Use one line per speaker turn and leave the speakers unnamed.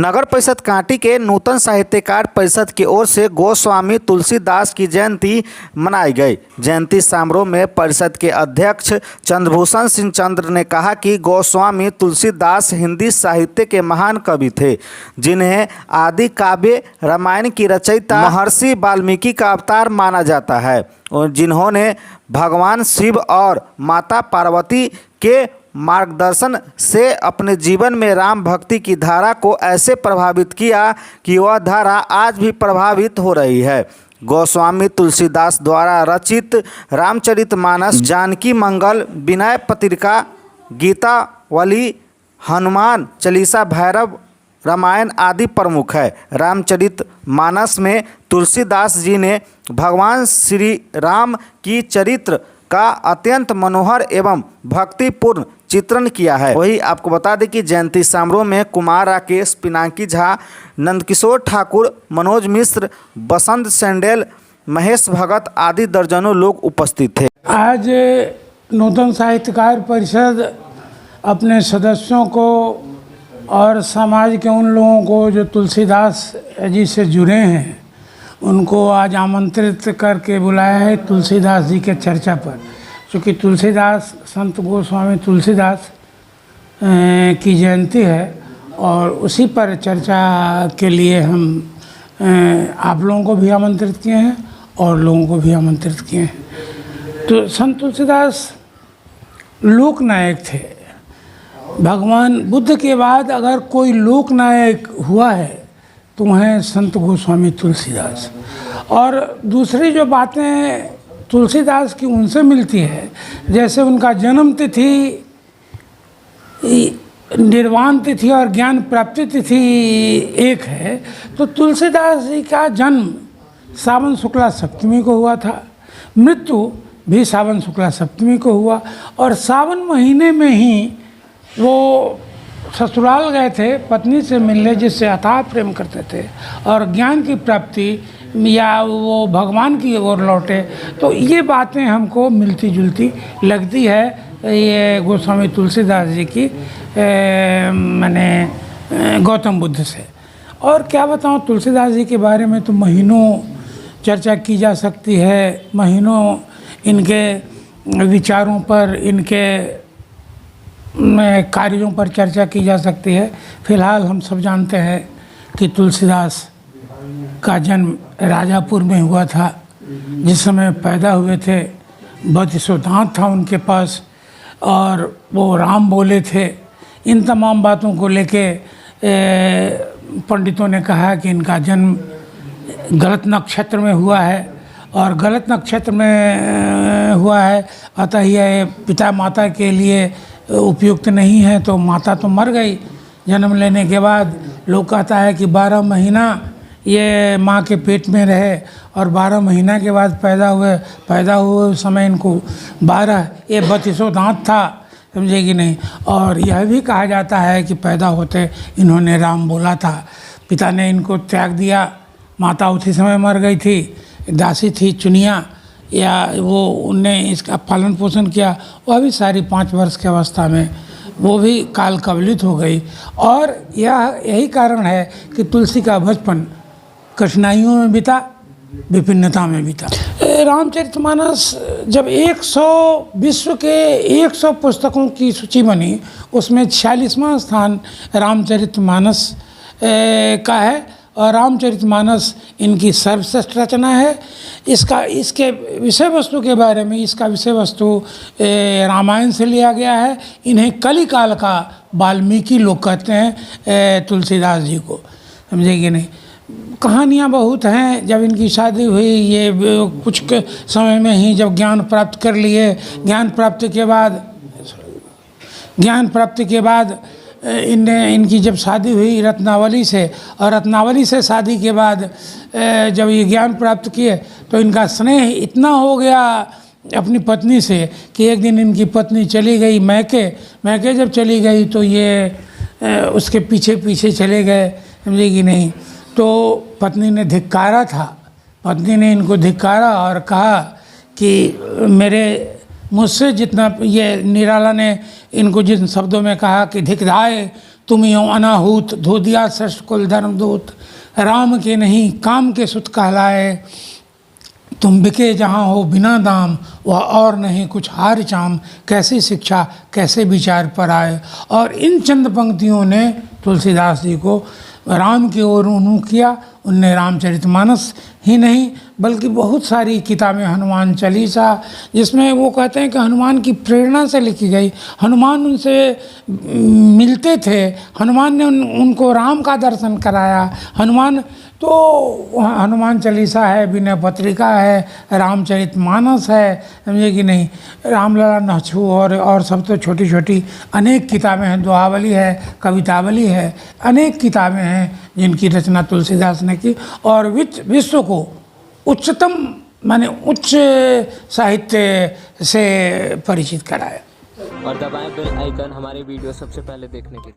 नगर परिषद कांटी के नूतन साहित्यकार परिषद की ओर से गोस्वामी तुलसीदास की जयंती मनाई गई। जयंती समारोह में परिषद के अध्यक्ष चंद्रभूषण सिंह चंद्र ने कहा कि गोस्वामी तुलसीदास हिंदी साहित्य के महान कवि थे, जिन्हें आदि काव्य रामायण की रचयिता महर्षि वाल्मीकि का अवतार माना जाता है और जिन्होंने भगवान शिव और माता पार्वती के मार्गदर्शन से अपने जीवन में राम भक्ति की धारा को ऐसे प्रभावित किया कि वह धारा आज भी प्रभावित हो रही है। गोस्वामी तुलसीदास द्वारा रचित रामचरितमानस, जानकी मंगल, विनय पत्रिका, गीतावली, हनुमान चालीसा, भैरव रामायण आदि प्रमुख है। रामचरितमानस में तुलसीदास जी ने भगवान श्री राम की चरित्र का अत्यंत मनोहर एवं भक्तिपूर्ण चित्रण किया है। वही आपको बता दें कि जयंती समारोह में कुमार राकेश, पिनाकी झा, नंदकिशोर ठाकुर, मनोज मिश्र, बसंत सैंडेल, महेश भगत आदि दर्जनों लोग उपस्थित थे।
आज नूतन साहित्यकार परिषद अपने सदस्यों को और समाज के उन लोगों को जो तुलसीदास जी से जुड़े हैं उनको आज आमंत्रित करके बुलाया है तुलसीदास जी के चर्चा पर। क्योंकि तुलसीदास, संत गोस्वामी तुलसीदास की जयंती है और उसी पर चर्चा के लिए हम आप लोगों को भी आमंत्रित किए हैं और लोगों को भी आमंत्रित किए हैं। तो संत तुलसीदास लोकनायक थे। भगवान बुद्ध के बाद अगर कोई लोकनायक हुआ है तो वह संत गोस्वामी तुलसीदास। और दूसरी जो बातें तुलसीदास की उनसे मिलती है, जैसे उनका जन्म तिथि, निर्वाण तिथि और ज्ञान प्राप्ति तिथि एक है, तो तुलसीदास जी का जन्म सावन शुक्ला सप्तमी को हुआ था, मृत्यु भी सावन शुक्ला सप्तमी को हुआ और सावन महीने में ही वो ससुराल गए थे पत्नी से मिलने, जिससे अथाह प्रेम करते थे और ज्ञान की प्राप्ति या वो भगवान की ओर लौटे। तो ये बातें हमको मिलती जुलती लगती है ये गोस्वामी तुलसीदास जी की मैंने गौतम बुद्ध से। और क्या बताऊँ, तुलसीदास जी के बारे में तो महीनों चर्चा की जा सकती है, महीनों इनके विचारों पर, इनके कार्यों पर चर्चा की जा सकती है। फिलहाल हम सब जानते हैं कि तुलसीदास का जन्म राजापुर में हुआ था। जिस समय पैदा हुए थे 32 दांत था उनके पास और वो राम बोले थे। इन तमाम बातों को लेके पंडितों ने कहा कि इनका जन्म गलत नक्षत्र में हुआ है और गलत नक्षत्र में हुआ है, अतः यह पिता माता के लिए उपयुक्त नहीं है। तो माता तो मर गई जन्म लेने के बाद। लोग कहता है कि 12 महीना ये माँ के पेट में रहे और 12 महीना के बाद पैदा हुए उस समय इनको 32 दांत था, समझे कि नहीं। और यह भी कहा जाता है कि पैदा होते इन्होंने राम बोला था। पिता ने इनको त्याग दिया, माता उसी समय मर गई थी, दासी थी चुनिया, या वो उनने इसका पालन पोषण किया, वह भी सारी 5 वर्ष की अवस्था में वो भी काल कवलित हो गई। और यही कारण है कि तुलसी का बचपन कठिनाइयों में बीता, विभिन्नता में बीता। रामचरितमानस जब 100 विश्व के 100 पुस्तकों की सूची बनी, उसमें 46वां स्थान रामचरितमानस का है और रामचरितमानस इनकी सर्वश्रेष्ठ रचना है। इसके विषय वस्तु के बारे में, इसका विषय वस्तु रामायण से लिया गया है। इन्हें कलिकाल का वाल्मीकि लोग कहते हैं तुलसीदास जी को, समझे कि नहीं। कहानियाँ बहुत हैं। जब इनकी शादी हुई, ये कुछ समय में ही जब ज्ञान प्राप्त कर लिए, ज्ञान प्राप्ति के बाद इनकी जब शादी हुई रत्नावली से, और रत्नावली से शादी के बाद जब ये ज्ञान प्राप्त किए तो इनका स्नेह इतना हो गया अपनी पत्नी से कि एक दिन इनकी पत्नी चली गई मैके जब चली गई तो ये उसके पीछे पीछे चले गए, समझे कि नहीं। तो पत्नी ने धिक्कारा था, पत्नी ने इनको धिक्कारा और कहा कि मुझसे जितना, ये निराला ने इनको जिन शब्दों में कहा कि धिक्धाय तुम यो अनाहूत धो दिया सृष्ट कुल धर्मदूत, राम के नहीं काम के सुत कहलाए, तुम बिके जहाँ हो बिना दाम, वह और नहीं कुछ हार चाम, कैसी शिक्षा कैसे विचार पर आए। और इन चंद पंक्तियों ने तुलसीदास जी को राम की ओर उन्मुख किया। उनने रामचरितमानस ही नहीं बल्कि बहुत सारी किताबें, हनुमान चालीसा, जिसमें वो कहते हैं कि हनुमान की प्रेरणा से लिखी गई। हनुमान उनसे मिलते थे, हनुमान ने उनको राम का दर्शन कराया। हनुमान चालीसा है, विनय पत्रिका है, रामचरितमानस है, समझे कि नहीं, रामलला नहछू और सब तो छोटी छोटी अनेक किताबें हैं, दोहावली है, कवितावली है, अनेक किताबें हैं जिनकी रचना तुलसीदास ने की और विश्व को उच्चतम माने उच्च साहित्य से परिचित कराया।
और दबाएं बेल आइकन हमारे वीडियो सबसे पहले देखने के लिए।